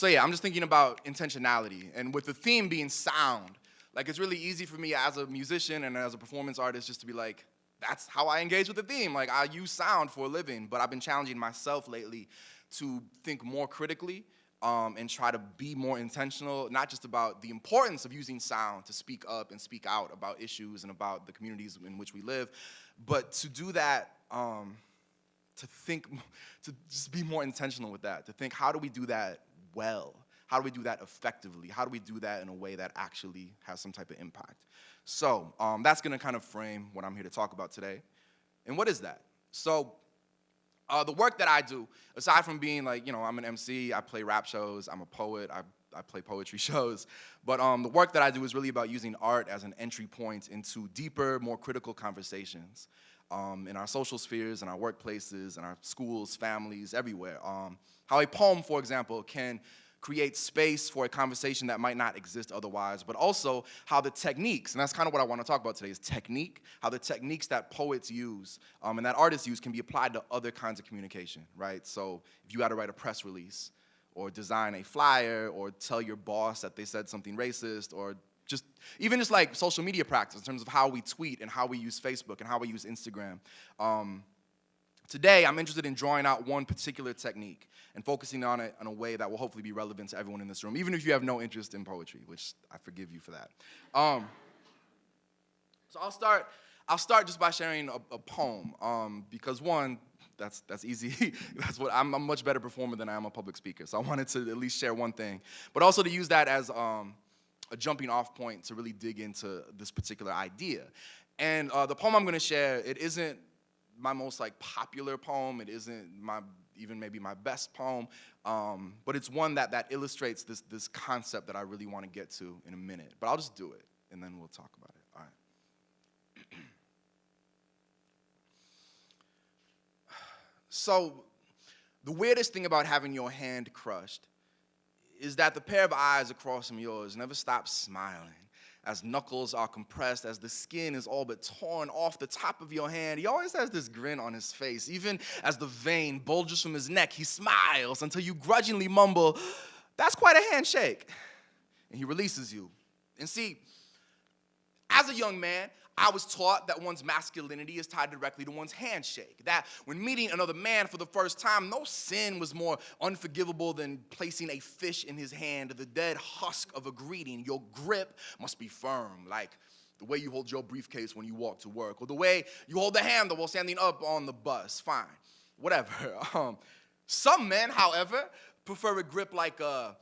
So yeah, I'm just thinking about intentionality, and with the theme being sound, like it's really easy for me as a musician and as a performance artist just to be like, that's how I engage with the theme. Like I use sound for a living, but I've been challenging myself lately to think more critically and try to be more intentional, not just about the importance of using sound to speak up and speak out about issues and about the communities in which we live, but to do that, to think, to just be more intentional with that, to think, how do we do that well? How do we do that effectively? How do we do that in a way that actually has some type of impact? So that's gonna kind of frame what I'm here to talk about today. And what is that? So the work that I do, aside from being like, I'm an MC, I play rap shows, I'm a poet, I play poetry shows, but the work that I do is really about using art as an entry point into deeper, more critical conversations in our social spheres, in our workplaces, in our schools, families, everywhere. How a poem, for example, can create space for a conversation that might not exist otherwise, but also how the techniques, and that's kind of what I want to talk about today, is technique, how the techniques that poets use and that artists use can be applied to other kinds of communication, right? So if you got to write a press release, or design a flyer, or tell your boss that they said something racist, or even just like social media practice in terms of how we tweet and how we use Facebook and how we use Instagram. Today, I'm interested in drawing out one particular technique and focusing on it in a way that will hopefully be relevant to everyone in this room, even if you have no interest in poetry, which I forgive you for that. So I'll start just by sharing a poem, because one, that's easy. I'm a much better performer than I am a public speaker, so I wanted to at least share one thing, but also to use that as a jumping off point to really dig into this particular idea. And the poem I'm gonna share, it isn't my most popular poem, it isn't even maybe my best poem, but it's one that illustrates this concept that I really want to get to in a minute. But I'll just do it, and then we'll talk about it. All right. So, the weirdest thing about having your hand crushed is that the pair of eyes across from yours never stop smiling, as knuckles are compressed, as the skin is all but torn off the top of your hand. He always has this grin on his face. Even as the vein bulges from his neck, he smiles until you grudgingly mumble, "That's quite a handshake." And he releases you. And see, as a young man, I was taught that one's masculinity is tied directly to one's handshake. That when meeting another man for the first time, no sin was more unforgivable than placing a fish in his hand, the dead husk of a greeting. Your grip must be firm, like the way you hold your briefcase when you walk to work, or the way you hold the handle while standing up on the bus. Fine, whatever. Some men, however, prefer a grip like a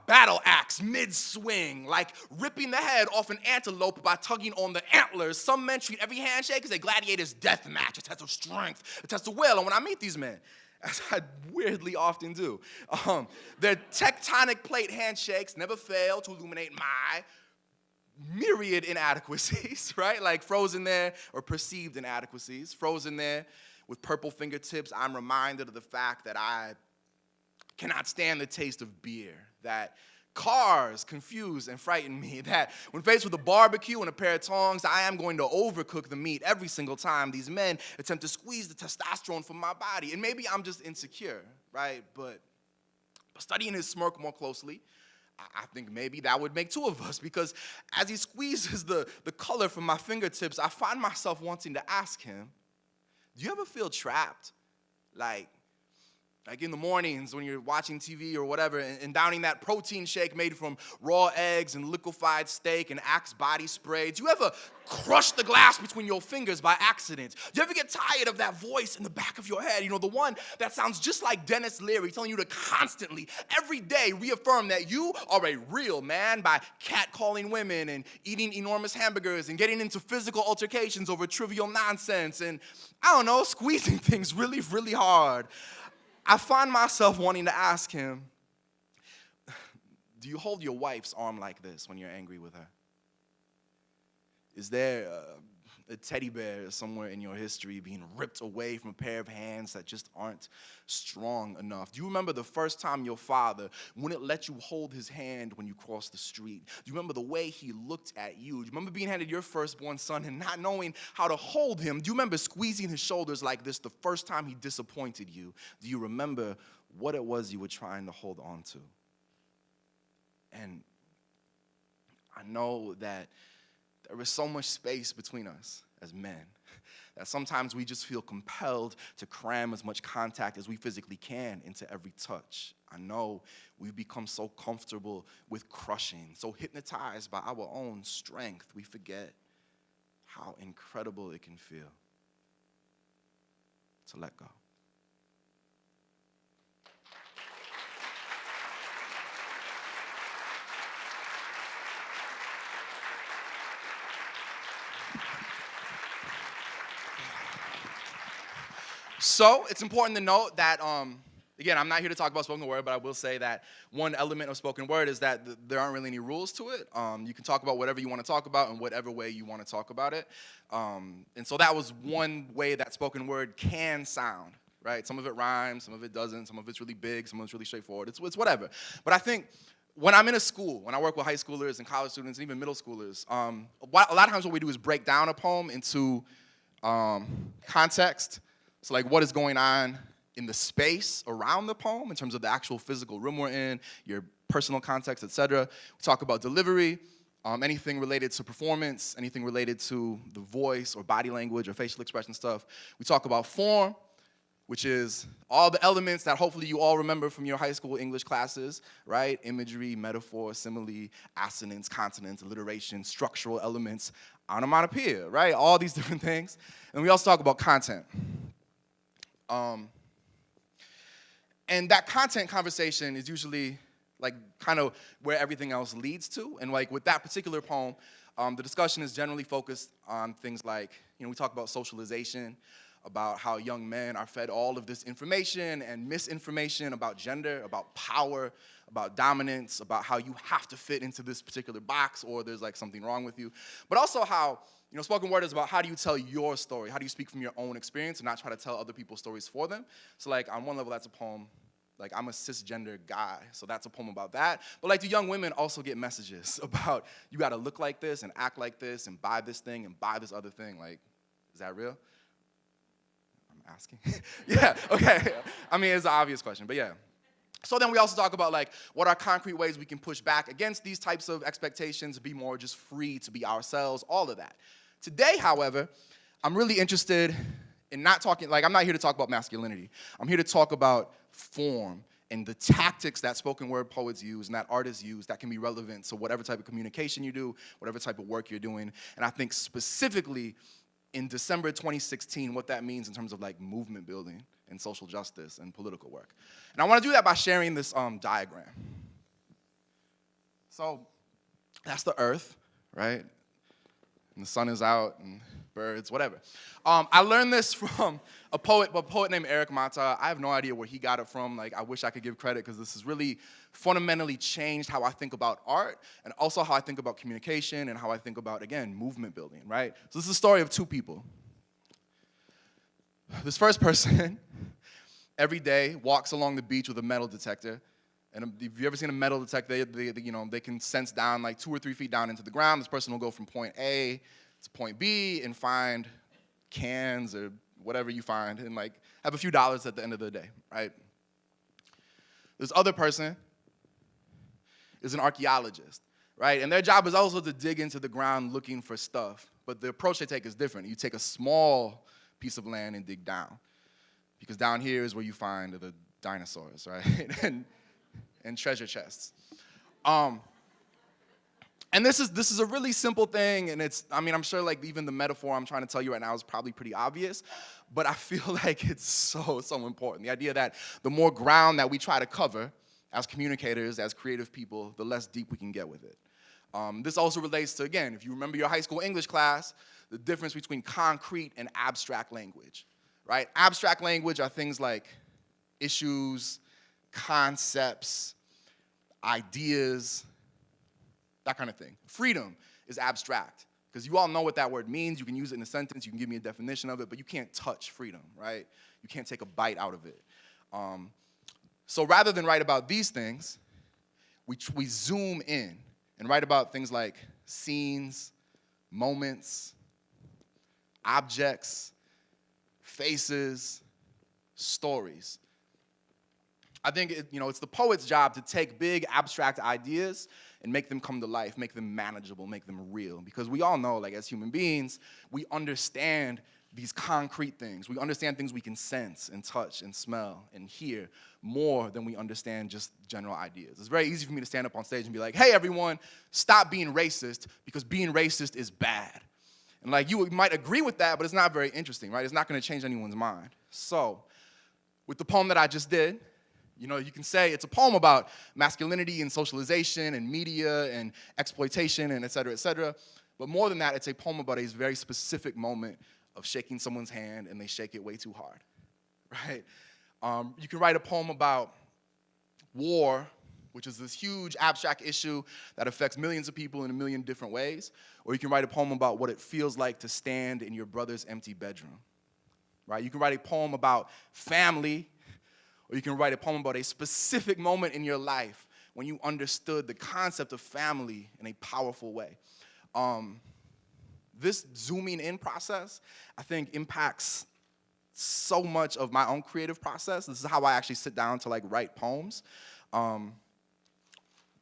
battle axe mid-swing, like ripping the head off an antelope by tugging on the antlers. Some men treat every handshake as a gladiator's death match, a test of strength, a test of will. And when I meet these men, as I weirdly often do, their tectonic plate handshakes never fail to illuminate my myriad inadequacies, right? Like frozen there, or perceived inadequacies. Frozen there with purple fingertips, I'm reminded of the fact that I cannot stand the taste of beer, that cars confuse and frighten me, that when faced with a barbecue and a pair of tongs, I am going to overcook the meat every single time these men attempt to squeeze the testosterone from my body. And maybe I'm just insecure, right? But studying his smirk more closely, I think maybe that would make two of us, because as he squeezes the color from my fingertips, I find myself wanting to ask him, do you ever feel trapped? Like in the mornings when you're watching TV or whatever and downing that protein shake made from raw eggs and liquefied steak and Axe body spray. Do you ever crush the glass between your fingers by accident? Do you ever get tired of that voice in the back of your head? The one that sounds just like Dennis Leary telling you to constantly, every day, reaffirm that you are a real man by catcalling women and eating enormous hamburgers and getting into physical altercations over trivial nonsense and, I don't know, squeezing things really, really hard. I find myself wanting to ask him, do you hold your wife's arm like this when you're angry with her? Is there a teddy bear somewhere in your history being ripped away from a pair of hands that just aren't strong enough? Do you remember the first time your father wouldn't let you hold his hand when you crossed the street? Do you remember the way he looked at you? Do you remember being handed your firstborn son and not knowing how to hold him? Do you remember squeezing his shoulders like this the first time he disappointed you? Do you remember what it was you were trying to hold on to? And I know that there is so much space between us as men that sometimes we just feel compelled to cram as much contact as we physically can into every touch. I know we've become so comfortable with crushing, so hypnotized by our own strength, we forget how incredible it can feel to let go. So it's important to note that, again, I'm not here to talk about spoken word, but I will say that one element of spoken word is that there aren't really any rules to it. You can talk about whatever you want to talk about in whatever way you want to talk about it. And so that was one way that spoken word can sound, right? Some of it rhymes, some of it doesn't, some of it's really big, some of it's really straightforward. It's whatever. But I think when I'm in a school, when I work with high schoolers and college students and even middle schoolers, a lot of times what we do is break down a poem into context. So like what is going on in the space around the poem in terms of the actual physical room we're in, your personal context, etc. We talk about delivery, anything related to performance, anything related to the voice or body language or facial expression stuff. We talk about form, which is all the elements that hopefully you all remember from your high school English classes, right? Imagery, metaphor, simile, assonance, consonants, alliteration, structural elements, onomatopoeia, right? All these different things. And we also talk about content. And that content conversation is usually like kind of where everything else leads to. And like with that particular poem, the discussion is generally focused on things like, we talk about socialization, about how young men are fed all of this information and misinformation about gender, about power, about dominance, about how you have to fit into this particular box or there's like something wrong with you. But also how, spoken word is about how do you tell your story? How do you speak from your own experience and not try to tell other people's stories for them? So like on one level, that's a poem. Like I'm a cisgender guy, so that's a poem about that. But like the young women also get messages about you gotta look like this and act like this and buy this thing and buy this other thing. Like, is that real? I'm asking. Yeah, okay. I mean, it's an obvious question, but yeah. So then we also talk about like what are concrete ways we can push back against these types of expectations, be more just free to be ourselves, all of that. Today, however, I'm really interested in not talking, like I'm not here to talk about masculinity. I'm here to talk about form and the tactics that spoken word poets use and that artists use that can be relevant to whatever type of communication you do, whatever type of work you're doing. And I think specifically in December 2016, what that means in terms of like movement building and social justice and political work. And I want to do that by sharing this diagram. So that's the earth, right? And the sun is out, and birds, whatever. I learned this from a poet named Eric Mata. I have no idea where he got it from. Like, I wish I could give credit because this has really fundamentally changed how I think about art and also how I think about communication and how I think about, again, movement building, right? So this is a story of two people. This first person every day walks along the beach with a metal detector. And if you've ever seen a metal detector, they can sense down like 2 or 3 feet down into the ground. This person will go from point A to point B and find cans or whatever you find and like have a few dollars at the end of the day, right? This other person is an archaeologist, right? And their job is also to dig into the ground looking for stuff. But the approach they take is different. You take a small piece of land and dig down. Because down here is where you find the dinosaurs, right? and treasure chests. And this is a really simple thing, and I'm sure like even the metaphor I'm trying to tell you right now is probably pretty obvious, but I feel like it's so important. The idea that the more ground that we try to cover as communicators, as creative people, the less deep we can get with it. This also relates to, again, if you remember your high school English class, the difference between concrete and abstract language, right? Abstract language are things like issues, concepts, ideas, that kind of thing. Freedom is abstract, because you all know what that word means. You can use it in a sentence. You can give me a definition of it, but you can't touch freedom, right? You can't take a bite out of it. So rather than write about these things, we zoom in and write about things like scenes, moments, objects, faces, stories. I think it's the poet's job to take big abstract ideas and make them come to life, make them manageable, make them real. Because we all know, like as human beings, we understand these concrete things. We understand things we can sense and touch and smell and hear more than we understand just general ideas. It's very easy for me to stand up on stage and be like, hey everyone, stop being racist because being racist is bad. And like you might agree with that, but it's not very interesting, right? It's not gonna change anyone's mind. So with the poem that I just did, you can say it's a poem about masculinity and socialization and media and exploitation and et cetera, but more than that, it's a poem about a very specific moment of shaking someone's hand and they shake it way too hard, right? You can write a poem about war, which is this huge abstract issue that affects millions of people in a million different ways, or you can write a poem about what it feels like to stand in your brother's empty bedroom, right? You can write a poem about family, or you can write a poem about a specific moment in your life when you understood the concept of family in a powerful way. This zooming in process, I think, impacts so much of my own creative process. This is how I actually sit down to like write poems. And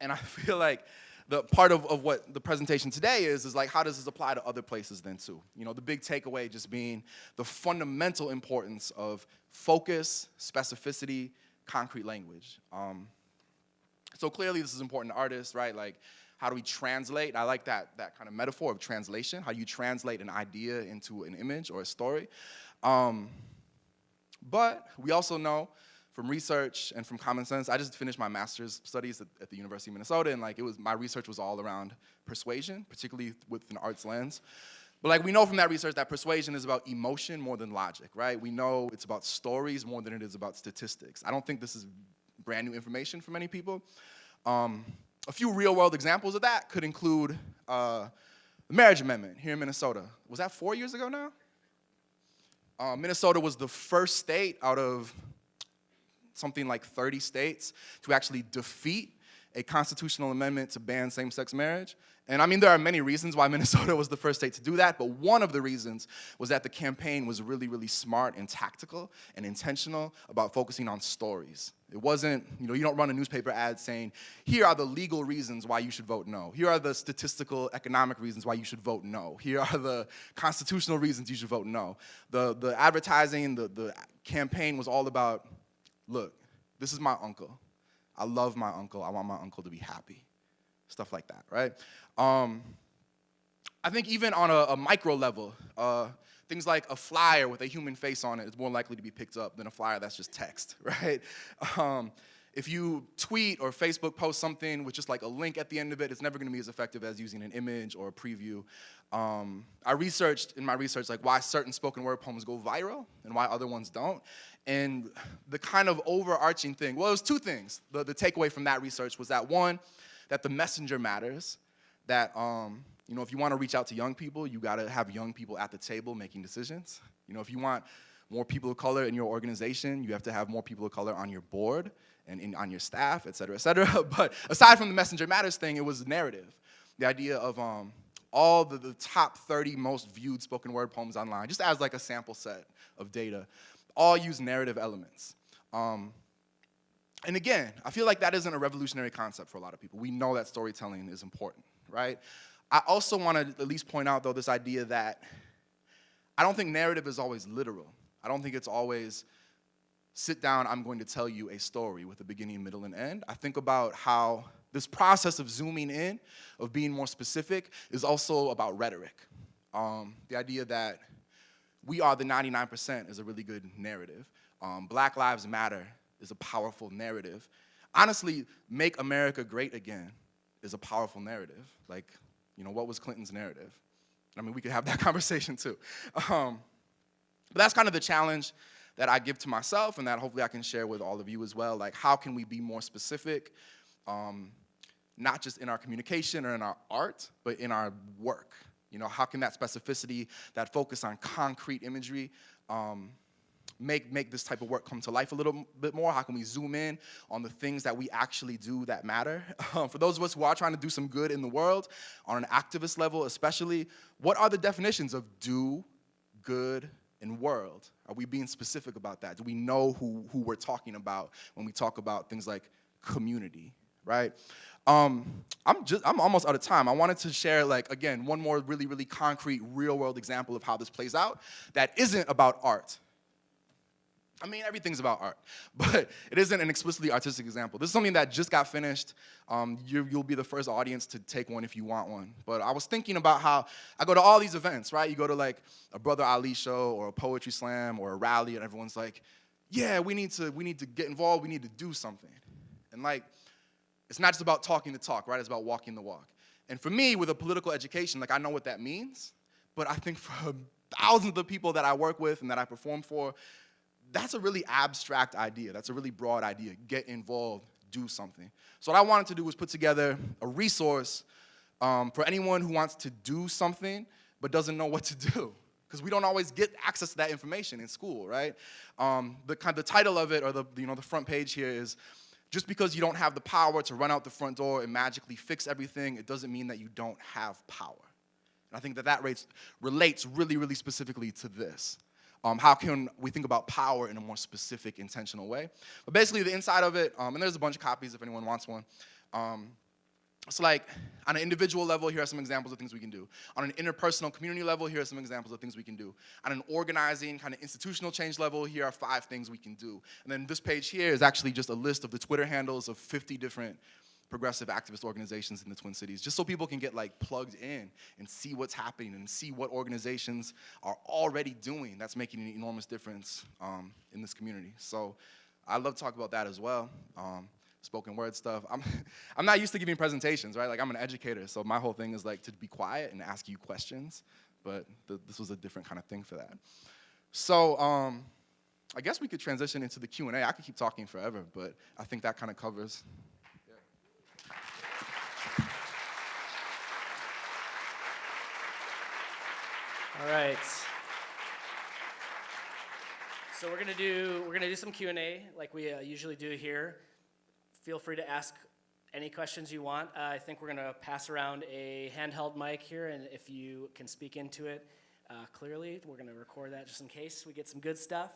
I feel like the part of what the presentation today is like, how does this apply to other places then too? The big takeaway just being the fundamental importance of focus, specificity, concrete language. So clearly this is important to artists, right? Like, how do we translate? I like that kind of metaphor of translation. How do you translate an idea into an image or a story? But we also know from research and from common sense, I just finished my master's studies at the University of Minnesota, and like my research was all around persuasion, particularly with an arts lens. But like we know from that research that persuasion is about emotion more than logic, right? We know it's about stories more than it is about statistics. I don't think this is brand new information for many people. A few real-world examples of that could include the marriage amendment here in Minnesota. Was that 4 years ago now? Minnesota was the first state out of something like 30 states to actually defeat a constitutional amendment to ban same-sex marriage. And I mean, there are many reasons why Minnesota was the first state to do that, but one of the reasons was that the campaign was really, really smart and tactical and intentional about focusing on stories. It wasn't, you don't run a newspaper ad saying, here are the legal reasons why you should vote no. Here are the statistical, economic reasons why you should vote no. Here are the constitutional reasons you should vote no. The advertising, the campaign was all about, look, this is my uncle. I love my uncle. I want my uncle to be happy. Stuff like that, right? I think even on a micro level, things like a flyer with a human face on it is more likely to be picked up than a flyer that's just text, right? If you tweet or Facebook post something with just like a link at the end of it, it's never gonna be as effective as using an image or a preview. I researched in my research like why certain spoken word poems go viral and why other ones don't. And the kind of overarching thing, well, it was two things. The takeaway from that research was that one, that the messenger matters, that if you want to reach out to young people, you got to have young people at the table making decisions. If you want more people of color in your organization, you have to have more people of color on your board and on your staff, et cetera, et cetera. But aside from the messenger matters thing, it was narrative. The idea of all the top 30 most viewed spoken word poems online, just as like a sample set of data, all use narrative elements. And again, I feel like that isn't a revolutionary concept for a lot of people. We know that storytelling is important, right? I also want to at least point out, though, this idea that I don't think narrative is always literal. I don't think it's always, sit down, I'm going to tell you a story with a beginning, middle, and end. I think about how this process of zooming in, of being more specific, is also about rhetoric. The idea that we are the 99% is a really good narrative. Black Lives Matter is a powerful narrative. Honestly, Make America Great Again is a powerful narrative. Like, what was Clinton's narrative? I mean, we could have that conversation too. But that's kind of the challenge that I give to myself and that hopefully I can share with all of you as well. Like, how can we be more specific, not just in our communication or in our art, but in our work? How can that specificity, that focus on concrete imagery, make this type of work come to life a little bit more? How can we zoom in on the things that we actually do that matter? For those of us who are trying to do some good in the world, on an activist level especially, what are the definitions of do good and world? Are we being specific about that? Do we know who we're talking about when we talk about things like community, right? I'm almost out of time. I wanted to share, like, again, one more really, really concrete, real-world example of how this plays out that isn't about art. I mean, everything's about art, but it isn't an explicitly artistic example. This is something that just got finished. You'll be the first audience to take one if you want one. But I was thinking about how I go to all these events, right? You go to like a Brother Ali show or a poetry slam or a rally, and everyone's like, yeah, we need to get involved, we need to do something. And like, it's not just about talking the talk, right? It's about walking the walk. And for me, with a political education, like, I know what that means, but I think for thousands of people that I work with and that I perform for, that's a really abstract idea. That's a really broad idea. Get involved, do something. So what I wanted to do was put together a resource for anyone who wants to do something but doesn't know what to do, because we don't always get access to that information in school, right? The title of it, or the front page here is, just because you don't have the power to run out the front door and magically fix everything, it doesn't mean that you don't have power. And I think that relates really, really specifically to this. How can we think about power in a more specific, intentional way? But basically, the inside of it, and there's a bunch of copies if anyone wants one. So like, on an individual level, here are some examples of things we can do. On an interpersonal community level, here are some examples of things we can do. On an organizing, kind of institutional change level, here are 5 things we can do. And then this page here is actually just a list of the Twitter handles of 50 different progressive activist organizations in the Twin Cities, just so people can get like plugged in and see what's happening and see what organizations are already doing that's making an enormous difference in this community. So I'd love to talk about that as well. Spoken word stuff. I'm not used to giving presentations, right? Like, I'm an educator, so my whole thing is like to be quiet and ask you questions, but this was a different kind of thing for that. So I guess we could transition into the Q&A. I could keep talking forever, but I think that kind of covers. All right. So we're gonna do some Q&A like we usually do here. Feel free to ask any questions you want. I think we're gonna pass around a handheld mic here, and if you can speak into it clearly, we're gonna record that just in case we get some good stuff.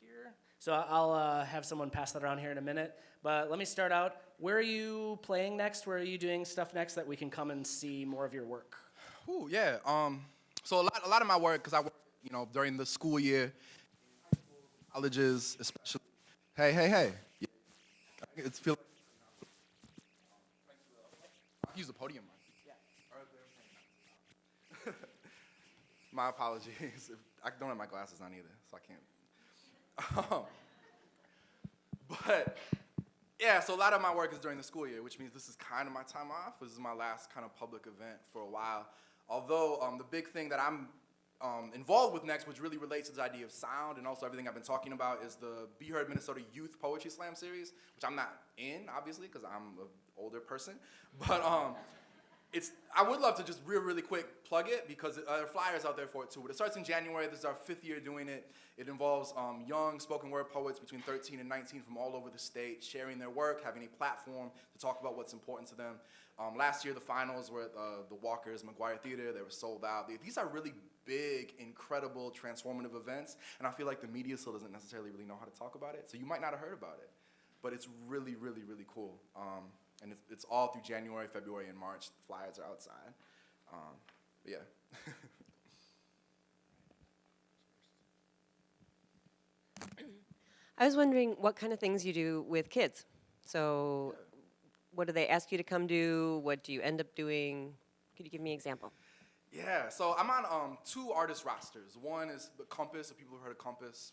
Here. So I'll have someone pass that around here in a minute. But let me start out. Where are you playing next? Where are you doing stuff next that we can come and see more of your work? Ooh, yeah. So a lot of my work, because I work, during the school year, colleges especially. Hey. Yeah. It's feel. Use the podium. Yeah. My apologies. I don't have my glasses on either, so I can't. But yeah, so a lot of my work is during the school year, which means this is kind of my time off. This is my last kind of public event for a while. Although the big thing that I'm involved with next, which really relates to the idea of sound and also everything I've been talking about, is the Be Heard Minnesota Youth Poetry Slam series, which I'm not in, obviously, because I'm an older person. But I would love to just really quick plug it, because there are flyers out there for it too. But it starts in January. This is our 5th year doing it. It involves young spoken word poets between 13 and 19 from all over the state sharing their work, having a platform to talk about what's important to them. Last year, the finals were at the Walker's McGuire Theater. They were sold out. These are really big, incredible, transformative events, and I feel like the media still doesn't necessarily really know how to talk about it, so you might not have heard about it. But it's really, really, really cool. And it's all through January, February, and March. The flyers are outside. But yeah. I was wondering what kind of things you do with kids. So what do they ask you to come do? What do you end up doing? Could you give me an example? Yeah, so I'm on 2 artist rosters. One is the Compass, so people have heard of Compass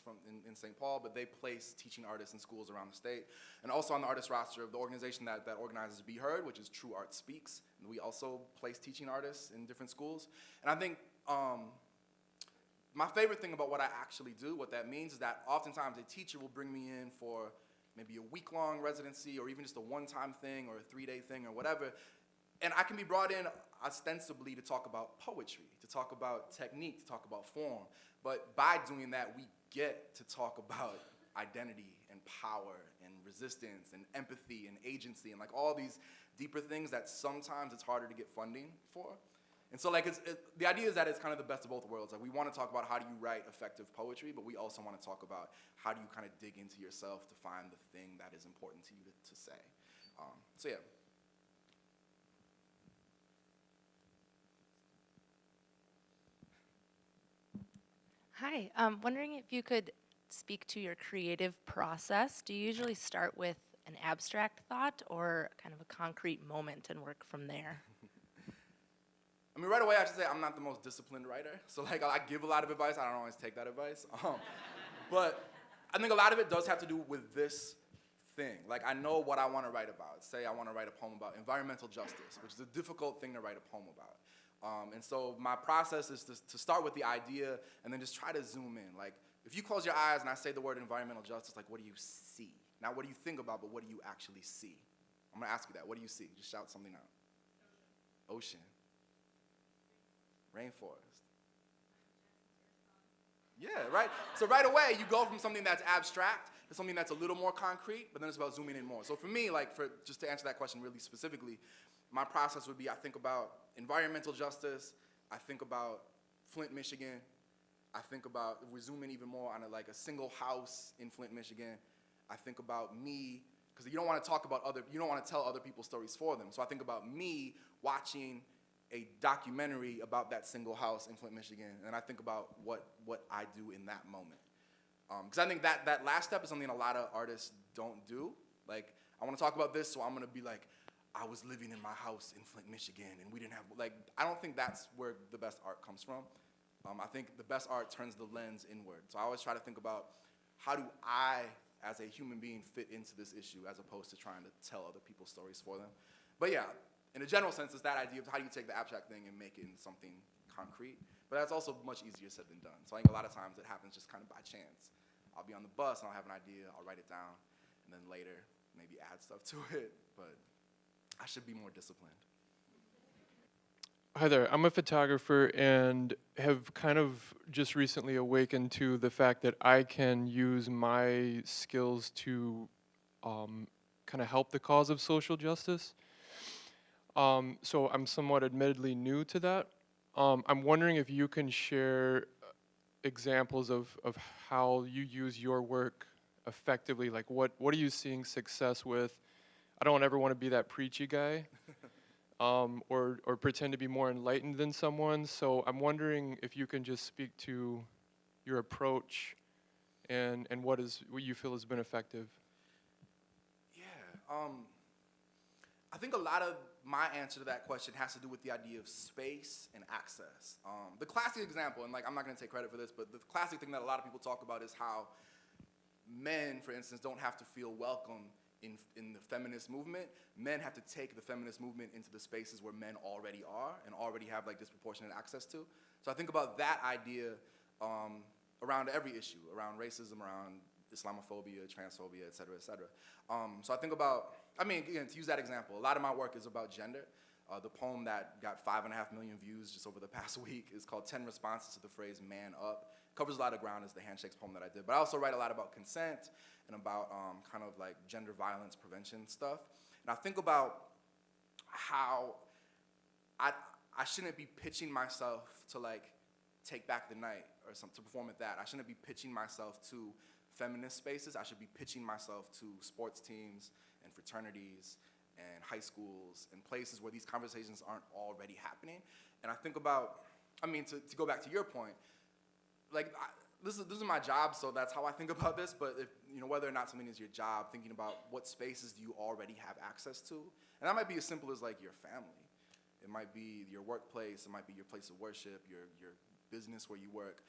in St. Paul, but they place teaching artists in schools around the state. And also on the artist roster of the organization that organizes Be Heard, which is True Art Speaks. And we also place teaching artists in different schools. And I think my favorite thing about what I actually do, what that means, is that oftentimes a teacher will bring me in for maybe a week-long residency, or even just a one-time thing or a 3-day thing or whatever. And I can be brought in ostensibly to talk about poetry, to talk about technique, to talk about form. But by doing that, we get to talk about identity and power and resistance and empathy and agency and like all these deeper things that sometimes it's harder to get funding for. And so like the idea is that it's kind of the best of both worlds. Like we want to talk about how do you write effective poetry, but we also want to talk about how do you kind of dig into yourself to find the thing that is important to you to say. So yeah. Hi, wondering if you could speak to your creative process. Do you usually start with an abstract thought or kind of a concrete moment and work from there? I mean, right away I should say I'm not the most disciplined writer. So like I give a lot of advice, I don't always take that advice. But I think a lot of it does have to do with this thing. Like I know what I want to write about. Say I want to write a poem about environmental justice, which is a difficult thing to write a poem about. And so my process is to start with the idea and then just try to zoom in. Like if you close your eyes and I say the word environmental justice, like what do you see? Not what do you think about, but what do you actually see? I'm gonna ask you that. What do you see? Just shout something out. Ocean. Rainforest. Yeah, right? So right away, you go from something that's abstract to something that's a little more concrete, but then it's about zooming in more. So for me, like just to answer that question really specifically, my process would be I think about environmental justice, I think about Flint, Michigan, I think about, if we zoom in even more on a single house in Flint, Michigan, I think about me, because you don't want to tell other people's stories for them. So I think about me watching a documentary about that single house in Flint, Michigan, and I think about what I do in that moment. Because I think that last step is something a lot of artists don't do. Like, I want to talk about this, so I'm going to be like, I was living in my house in Flint, Michigan, and we didn't have, I don't think that's where the best art comes from. I think the best art turns the lens inward. So I always try to think about how do I, as a human being, fit into this issue as opposed to trying to tell other people's stories for them. But yeah, in a general sense, it's that idea of how do you take the abstract thing and make it into something concrete. But that's also much easier said than done. So I think a lot of times it happens just kind of by chance. I'll be on the bus and I'll have an idea, I'll write it down, and then later maybe add stuff to it. But I should be more disciplined. Hi there, I'm a photographer and have kind of just recently awakened to the fact that I can use my skills to kind of help the cause of social justice. So I'm somewhat admittedly new to that. I'm wondering if you can share examples of how you use your work effectively. Like what are you seeing success with? I don't ever want to be that preachy guy. Or pretend to be more enlightened than someone. So I'm wondering if you can just speak to your approach and what you feel has been effective. Yeah, I think a lot of my answer to that question has to do with the idea of space and access. The classic example, and I'm not going to take credit for this, but the classic thing that a lot of people talk about is how men, for instance, don't have to feel welcome in the feminist movement. Men have to take the feminist movement into the spaces where men already are and already have disproportionate access to. So I think about that idea around every issue, around racism, around Islamophobia, transphobia, et cetera, et cetera. So I think about, again, to use that example, a lot of my work is about gender. The poem that got 5.5 million views just over the past week is called 10 Responses to the Phrase Man Up. Covers a lot of ground as the Handshakes poem that I did. But I also write a lot about consent and about gender violence prevention stuff. And I think about how I shouldn't be pitching myself to Take Back the Night or something to perform at that. I shouldn't be pitching myself to feminist spaces. I should be pitching myself to sports teams and fraternities and high schools and places where these conversations aren't already happening. And I think about, to go back to your point, this is my job, so that's how I think about this, but if, whether or not something is your job, thinking about what spaces do you already have access to, and that might be as simple as your family. It might be your workplace, it might be your place of worship, your business where you work,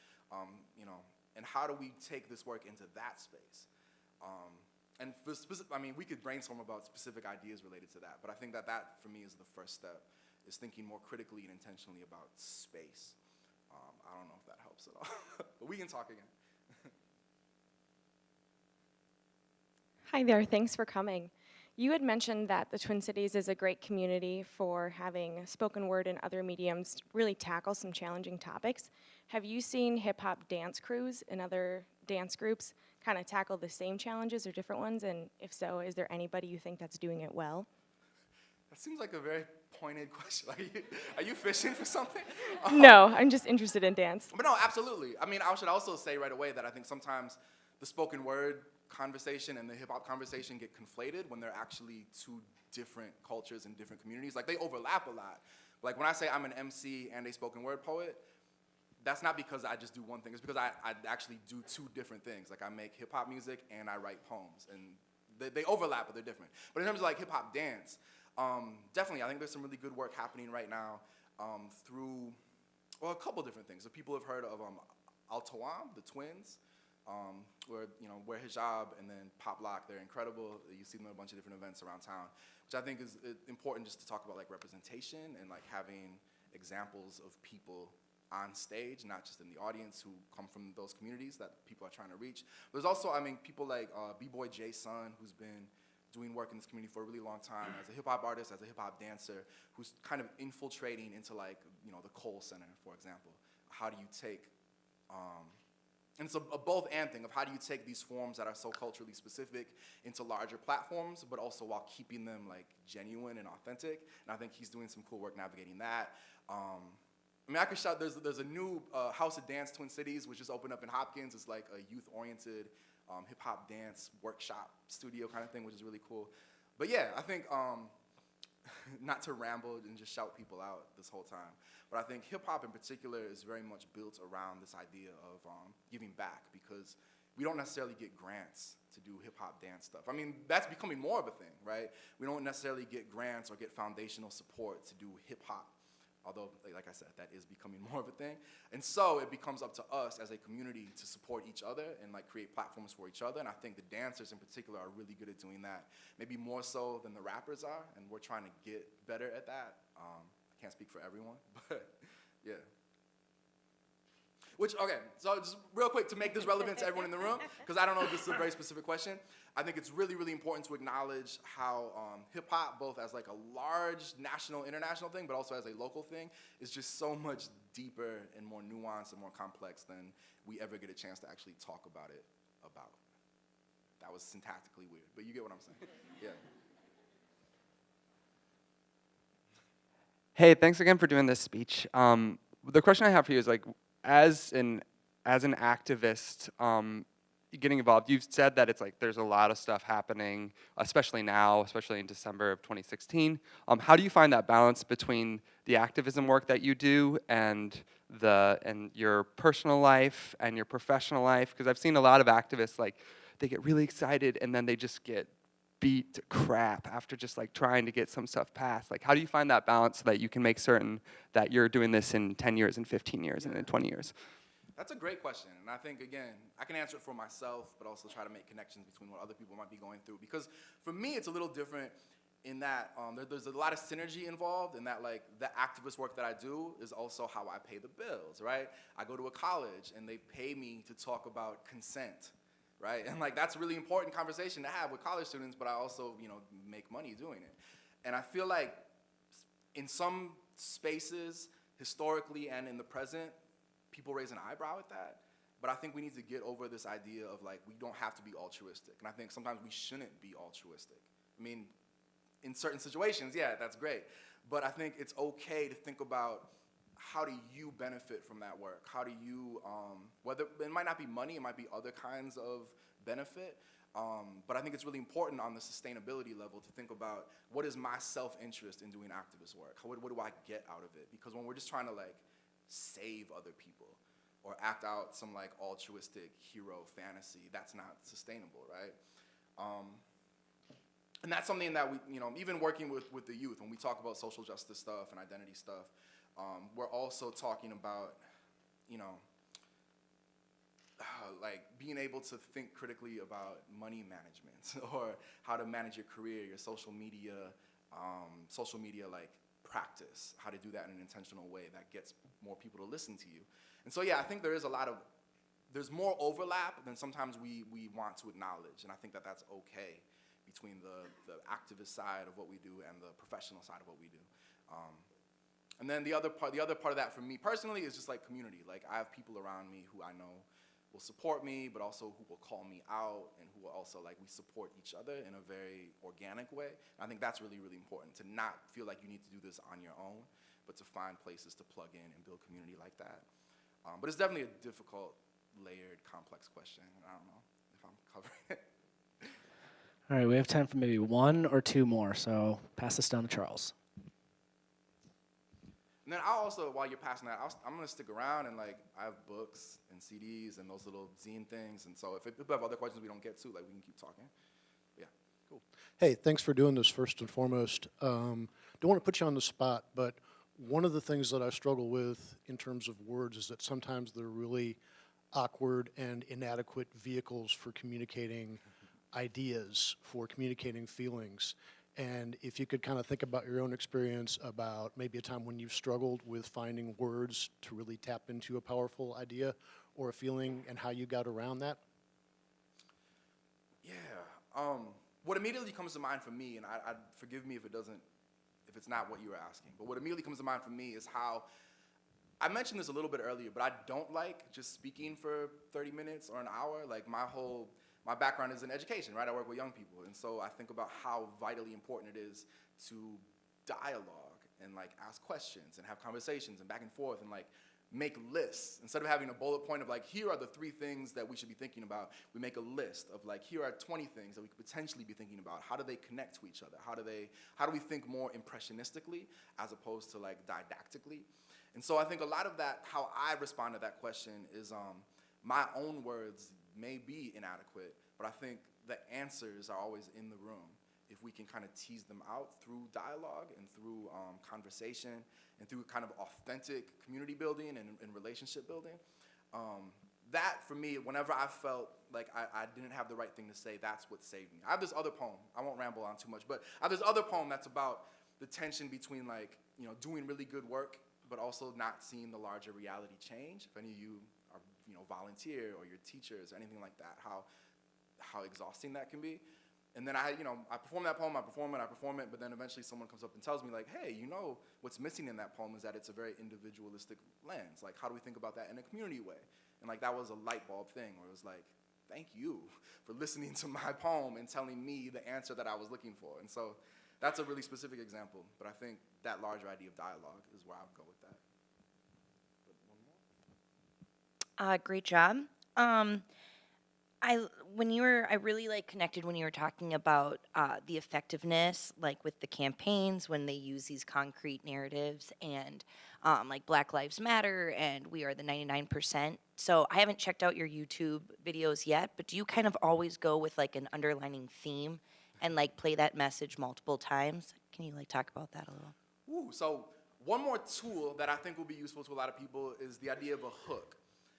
and how do we take this work into that space? And for we could brainstorm about specific ideas related to that, but I think that for me is the first step, is thinking more critically and intentionally about space. I don't know if that helps at all, but we can talk again. Hi there, thanks for coming. You had mentioned that the Twin Cities is a great community for having spoken word and other mediums really tackle some challenging topics. Have you seen hip-hop dance crews and other dance groups kind of tackle the same challenges or different ones? And if so, is there anybody you think that's doing it well? That seems like a very pointed question. Are you fishing for something? No, I'm just interested in dance. But no, absolutely. I mean, I should also say right away that I think sometimes the spoken word conversation and the hip hop conversation get conflated when they're actually two different cultures and different communities. Like, they overlap a lot. Like, when I say I'm an MC and a spoken word poet, that's not because I just do one thing. It's because I actually do two different things. Like, I make hip hop music and I write poems. And they overlap, but they're different. But in terms of like hip hop dance, definitely, I think there's some really good work happening right now through, well, a couple different things. So people have heard of Al-Tawam, the twins, where, wear hijab and then pop lock. They're incredible. You see them at a bunch of different events around town, which I think is important just to talk about like representation and like having examples of people on stage, not just in the audience, who come from those communities that people are trying to reach. There's also, people like B-Boy Jay Sun, who's been doing work in this community for a really long time as a hip-hop artist, as a hip-hop dancer, who's kind of infiltrating into like, the Cole Center, for example. How do you take, and it's a both and thing of how do you take these forms that are so culturally specific into larger platforms, but also while keeping them like genuine and authentic. And I think he's doing some cool work navigating that. I could shout, there's a new House of Dance Twin Cities, which just opened up in Hopkins. It's like a youth-oriented hip-hop dance workshop studio kind of thing, which is really cool. But yeah, I think, not to ramble and just shout people out this whole time, but I think hip-hop in particular is very much built around this idea of giving back, because we don't necessarily get grants to do hip-hop dance stuff. That's becoming more of a thing, right? We don't necessarily get grants or get foundational support to do hip-hop. Although, like I said, that is becoming more of a thing. And so it becomes up to us as a community to support each other and like create platforms for each other. And I think the dancers in particular are really good at doing that, maybe more so than the rappers are. And we're trying to get better at that. I can't speak for everyone, but yeah. Okay, so just real quick to make this relevant to everyone in the room, because I don't know if this is a very specific question. I think it's really, really important to acknowledge how hip-hop, both as like a large national, international thing, but also as a local thing, is just so much deeper and more nuanced and more complex than we ever get a chance to actually talk about it about. That was syntactically weird, but you get what I'm saying. Yeah. Hey, thanks again for doing this speech. The question I have for you is like, as an activist, getting involved, you've said that it's like there's a lot of stuff happening, especially now, especially in December of 2016. How do you find that balance between the activism work that you do and your personal life and your professional life? Because I've seen a lot of activists, like, they get really excited and then they just get beat to crap after just like trying to get some stuff passed. Like, how do you find that balance so that you can make certain that you're doing this in 10 years and 15 years and in 20 years? That's a great question, and I think, again, I can answer it for myself, but also try to make connections between what other people might be going through. Because for me, it's a little different in that there's a lot of synergy involved, in that like the activist work that I do is also how I pay the bills, right? I go to a college, and they pay me to talk about consent, right? And like that's a really important conversation to have with college students, but I also, make money doing it. And I feel like in some spaces, historically and in the present, people raise an eyebrow at that. But I think we need to get over this idea of like, we don't have to be altruistic. And I think sometimes we shouldn't be altruistic. In certain situations, yeah, that's great. But I think it's okay to think about, how do you benefit from that work? How do you, whether it might not be money, it might be other kinds of benefit, but I think it's really important on the sustainability level to think about, what is my self-interest in doing activist work? What do I get out of it? Because when we're just trying to like save other people or act out some like altruistic hero fantasy, that's not sustainable, right? And that's something that we, even working with the youth, when we talk about social justice stuff and identity stuff, we're also talking about, like being able to think critically about money management or how to manage your career, your social media like practice, how to do that in an intentional way that gets more people to listen to you. And so yeah, I think there's there's more overlap than sometimes we want to acknowledge, and I think that that's okay between the activist side of what we do and the professional side of what we do. And then the other part of that for me personally is just like community. Like I have people around me who I know will support me, but also who will call me out, and who will also, like, we support each other in a very organic way. I think that's really, really important, to not feel like you need to do this on your own, but to find places to plug in and build community like that. But it's definitely a difficult, layered, complex question. I don't know if I'm covering it. All right, we have time for maybe one or two more, so pass this down to Charles. And then I'll also, while you're passing that, I'm going to stick around, and, like, I have books and CDs and those little zine things. And so if people have other questions we don't get to, like, we can keep talking. But yeah, cool. Hey, thanks for doing this first and foremost. Don't want to put you on the spot, but one of the things that I struggle with in terms of words is that sometimes they're really awkward and inadequate vehicles for communicating ideas, for communicating feelings. And if you could kind of think about your own experience about maybe a time when you've struggled with finding words to really tap into a powerful idea or a feeling, and how you got around that. Yeah. What immediately comes to mind for me, and I'd forgive me if it's not what you were asking, but what immediately comes to mind for me is how, I mentioned this a little bit earlier, but I don't like just speaking for 30 minutes or an hour. Like, my background is in education, right? I work with young people, and so I think about how vitally important it is to dialogue and, like, ask questions and have conversations and back and forth and, like, make lists. Instead of having a bullet point of, like, here are the 3 things that we should be thinking about, we make a list of, like, here are 20 things that we could potentially be thinking about. How do they connect to each other? How do we think more impressionistically as opposed to, like, didactically? And so I think a lot of that, how I respond to that question is my own words may be inadequate, but I think the answers are always in the room if we can kind of tease them out through dialogue and through conversation and through kind of authentic community building and relationship building. That, for me, whenever I felt like I didn't have the right thing to say, that's what saved me. I have this other poem, I won't ramble on too much, but I have this other poem that's about the tension between, like, you know, doing really good work, but also not seeing the larger reality change. If any of you are, you know, volunteer or you're teachers or anything like that, how exhausting that can be. And then I perform that poem, I perform it, but then eventually someone comes up and tells me, like, hey, you know, what's missing in that poem is that it's a very individualistic lens. Like, how do we think about that in a community way? And, like, that was a light bulb thing where it was like, thank you for listening to my poem and telling me the answer that I was looking for. And so that's a really specific example, but I think that larger idea of dialogue is where I would go with that. Great job. I really connected when you were talking about the effectiveness, like with the campaigns when they use these concrete narratives and like Black Lives Matter and we are the 99%. So I haven't checked out your YouTube videos yet, but do you kind of always go with like an underlining theme and like play that message multiple times? Can you like talk about that a little? Ooh, so one more tool that I think will be useful to a lot of people is the idea of a hook.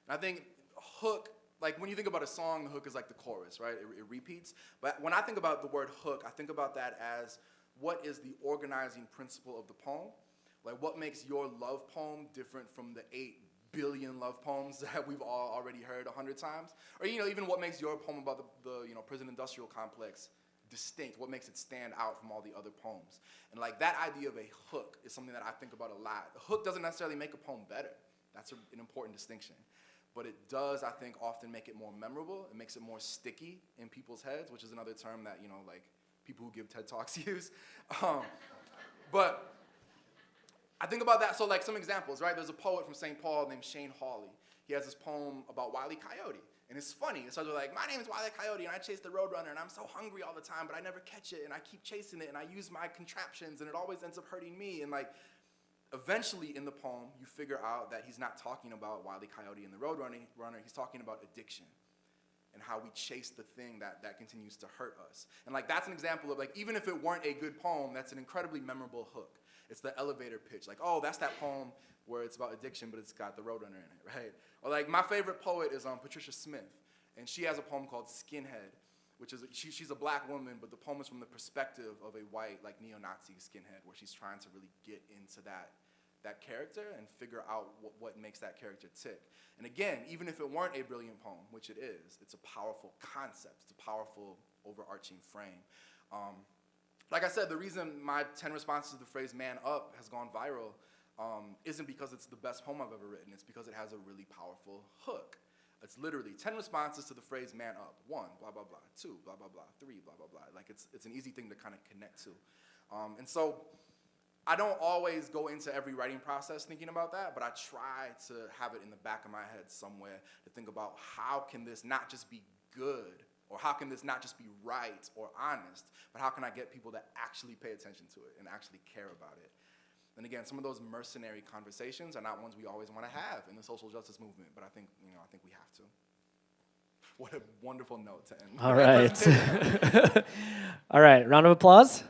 And I think hook, like when you think about a song, the hook is like the chorus, right? It repeats. But when I think about the word hook, I think about that as what is the organizing principle of the poem? Like what makes your love poem different from the 8 billion love poems that we've all already heard 100 times? Or even what makes your poem about the prison industrial complex distinct? What makes it stand out from all the other poems? And like that idea of a hook is something that I think about a lot. A hook doesn't necessarily make a poem better. That's an important distinction. But it does, I think, often make it more memorable. It makes it more sticky in people's heads, which is another term that, like people who give TED Talks use. But I think about that, so like some examples, right? There's a poet from St. Paul named Shane Hawley. He has this poem about Wile E. Coyote. And it's funny. It starts with like, my name is Wile E. Coyote, and I chase the roadrunner, and I'm so hungry all the time, but I never catch it, and I keep chasing it, and I use my contraptions, and it always ends up hurting me. And like, eventually in the poem, you figure out that he's not talking about Wile E. Coyote and the roadrunner. He's talking about addiction and how we chase the thing that continues to hurt us. And like, that's an example of like, even if it weren't a good poem, that's an incredibly memorable hook. It's the elevator pitch. Like, oh, that's that poem where it's about addiction, but it's got the roadrunner in it, right? Or like, my favorite poet is Patricia Smith, and she has a poem called Skinhead, which is, she's a black woman, but the poem is from the perspective of a white, like, neo-Nazi skinhead, where she's trying to really get into that character and figure out what makes that character tick. And again, even if it weren't a brilliant poem, which it is, it's a powerful concept. It's a powerful overarching frame. Like I said, the reason my 10 responses to the phrase man up has gone viral isn't because it's the best poem I've ever written. It's because it has a really powerful hook. It's literally 10 responses to the phrase man up. 1, blah, blah, blah. 2, blah, blah, blah. 3, blah, blah, blah. Like it's an easy thing to kind of connect to. And so I don't always go into every writing process thinking about that, but I try to have it in the back of my head somewhere to think about how can this not just be good, or how can this not just be right or honest, but how can I get people to actually pay attention to it and actually care about it? And again, some of those mercenary conversations are not ones we always want to have in the social justice movement, but I think we have to. What a wonderful note to end. All right. All right, round of applause.